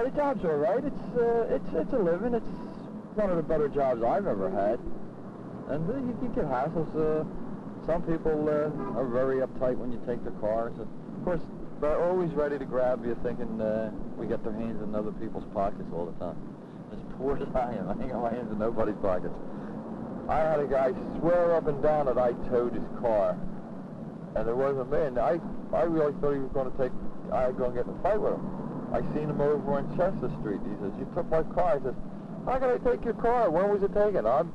Yeah, the job's all right. It's a living. It's one of the better jobs I've ever had. And you get hassles. Some people are very uptight when you take their cars. Of course, they're always ready to grab you, thinking we get their hands in other people's pockets all the time. As poor as I am, I ain't got my hands in nobody's pockets. I had a guy swear up and down that I towed his car, and it wasn't me. And I really thought he was going to I was going to get in a fight with him. I seen him over on Chester Street. He says, "You took my car." I says, "How can I take your car? When was it taken?" "I'm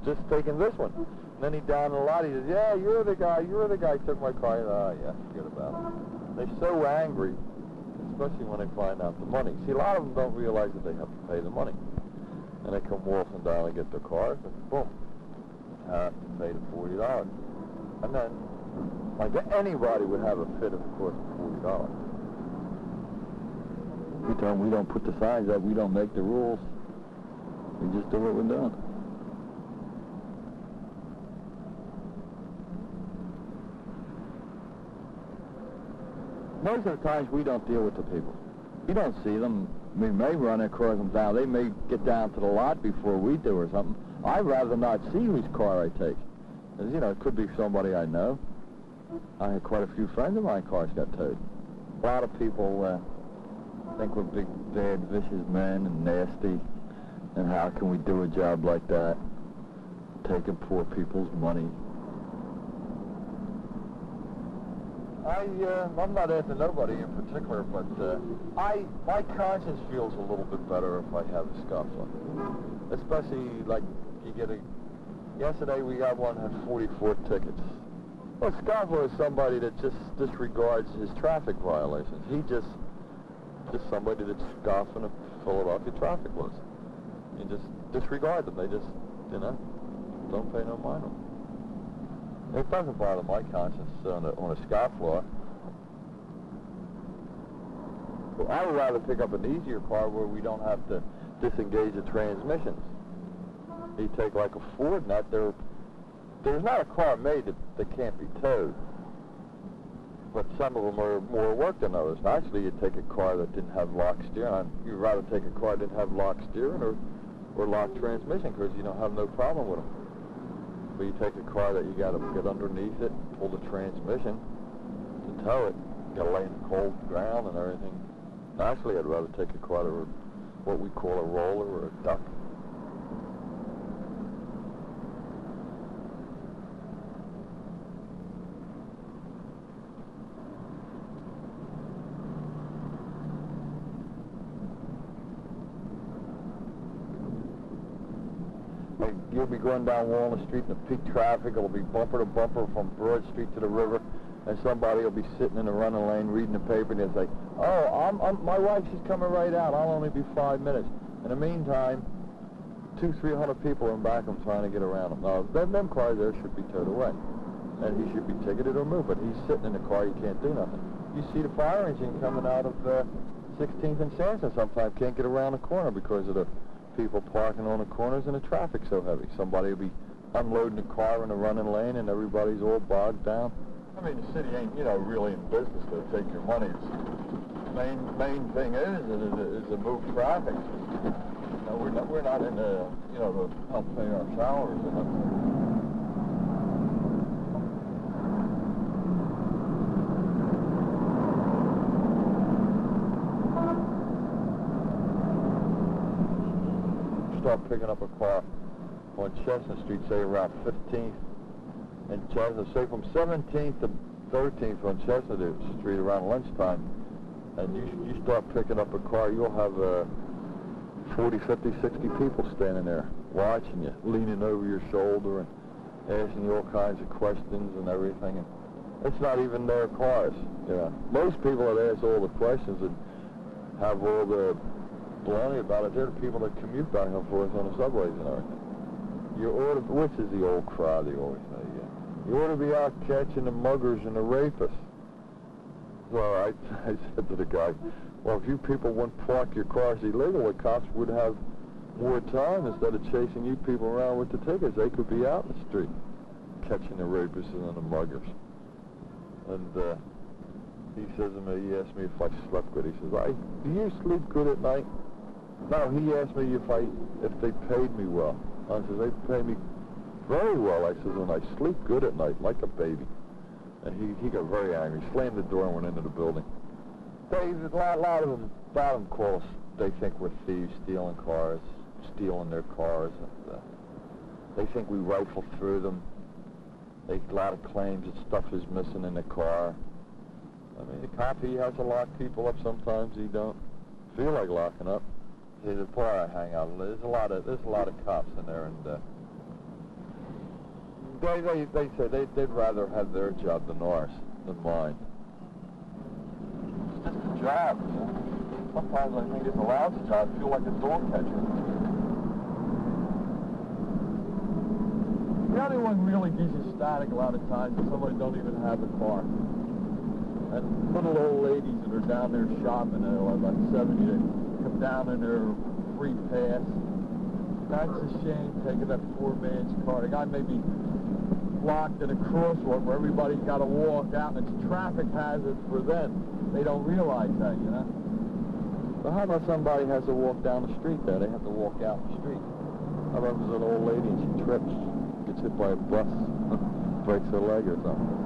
just taking this one." And then he down the lot. He says, "Yeah, you're the guy who took my car." I said, "Oh yeah, forget about it." They're so angry, especially when they find out the money. See, a lot of them don't realize that they have to pay the money. And they come walking down and get their cars, and boom, have to pay the $40. And then, like anybody would have a fit if it cost $40. We don't put the signs up, we don't make the rules. We just do what we're doing. Most of the times we don't deal with the people. You don't see them. We may run across them down. They may get down to the lot before we do or something. I'd rather not see whose car I take. Because, it could be somebody I know. I had quite a few friends of mine cars got towed. A lot of people think we're big, bad, vicious men and nasty. And how can we do a job like that? Taking poor people's money. I'm not after nobody in particular, but my conscience feels a little bit better if I have a scuffle. Especially like you get yesterday we got one that had 44 tickets. Well, scuffle is somebody that just disregards his traffic violations. He just somebody that's scoffing and fill it off your traffic laws. You just disregard them. They just, don't pay no mind on them. It doesn't bother my conscience on a scofflaw. Well, I would rather pick up an easier car where we don't have to disengage the transmissions. You take like a Ford nut, there's not a car made that can't be towed. But some of them are more work than others. Actually, you'd take a car that didn't have lock steering. You'd rather take a car that didn't have lock steering or lock transmission because you don't have no problem with them. But you take a car that you got to get underneath it, pull the transmission to tow it. You got to lay in the cold ground and everything. Actually, I'd rather take a car that were what we call a roller or a duck. You'll be going down Walnut Street in the peak traffic. It'll be bumper to bumper from Broad Street to the river, and somebody will be sitting in the running lane reading the paper, and they'll say, "Oh, my wife, she's coming right out. I'll only be 5 minutes." In the meantime, 200-300 people are in back of him trying to get around him. Now, them cars there should be towed away, and he should be ticketed or moved, but he's sitting in the car, you can't do nothing. You see the fire engine coming out of 16th and Sanson sometimes can't get around the corner because of the people parking on the corners and the traffic's so heavy. Somebody will be unloading the car in the running lane and everybody's all bogged down. I mean, the city ain't, really in business to take your money. Main thing is to move traffic. We're not in the, to help pay our salaries or nothing. Start picking up a car on Chestnut Street, say around 15th and Chestnut, say from 17th to 13th on Chestnut Street around lunchtime, and you start picking up a car, you'll have 40, 50, 60 people standing there watching you, leaning over your shoulder and asking you all kinds of questions and everything. And it's not even their cars. Most people that ask all the questions and have all the baloney about it, they're the people that commute back and forth on the subways and everything. Which is the old cry they always say, you ought to be out catching the muggers and the rapists. Well, I said to the guy, well, if you people wouldn't park your cars illegal, the cops would have more time instead of chasing you people around with the tickets. They could be out in the street catching the rapists and the muggers. And he says to me, he asked me if I slept good. He says, do you sleep good at night? No, he asked me if they paid me well. I says, they pay me very well. I says, and I sleep good at night, like a baby. And he got very angry, slammed the door and went into the building. A lot of them call us, they think we're thieves, stealing their cars. And, they think we rifle through them. A lot of claims that stuff is missing in the car. I mean, the cop, he has to lock people up sometimes. He don't feel like locking up. See, the bar I hang out, there's a lot of cops in there, and they say they'd rather have their job than ours, than mine. It's just a job. You know? Sometimes I think it's a lousy job. I feel like a dog catcher. The only one really gives you static a lot of times is somebody don't even have a car. And little old ladies that are down there shopping, they're about 70, they come down in their free pass. That's a shame, taking that poor man's car. The guy may be blocked at a crosswalk where everybody's got to walk out, and it's a traffic hazard for them. They don't realize that, you know? But how about somebody has to walk down the street there? They have to walk out the street. How about there's an old lady and she trips, gets hit by a bus, breaks her leg or something?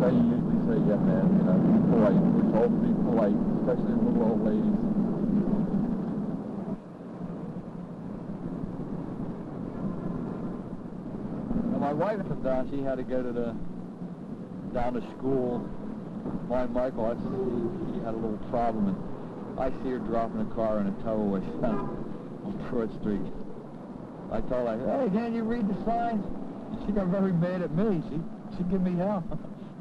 They usually say, yeah, man, you know, be polite. We're told to be polite, especially little old ladies. Now, my wife from down, she had to go down to school. My Michael, he had a little problem, and I see her dropping a car in a tow-away center on Broad Street. I told her, hey, can't you read the signs? And she got very mad at me. She give me hell.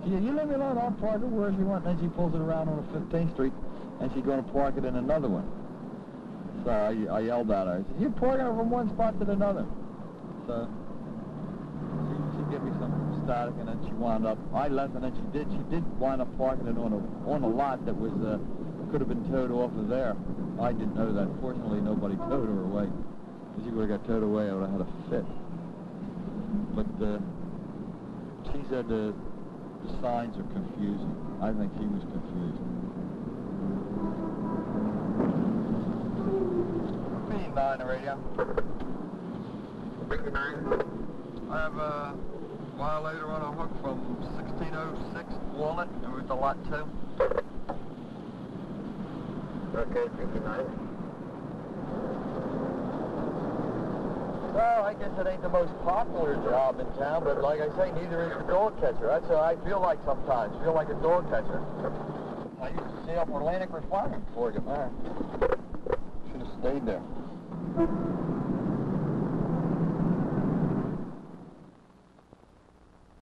She said, you let me alone, I'll park it wherever you want. And then she pulls it around on 15th Street, and she's going to park it in another one. So I yelled at her. I said, you're parking it from one spot to another. So she gave me some static, and then she wound up, I left, and then she did wind up parking it on a lot that was, could have been towed off of there. I didn't know that. Fortunately, nobody towed her away. If she would have got towed away, I would have had a fit. But she said the signs are confusing. I think he was confused. Being 9 the radio. 69. I have a Violator on a hook from 1606 Walnut, and we're at the lot 2. Okay, 69. Well, I guess it ain't the most popular job in town, but like I say, neither is the dog catcher. That's how I feel like sometimes. Feel like a dog catcher. I used to stay up Atlantic Refinement before I got married. Should have stayed there.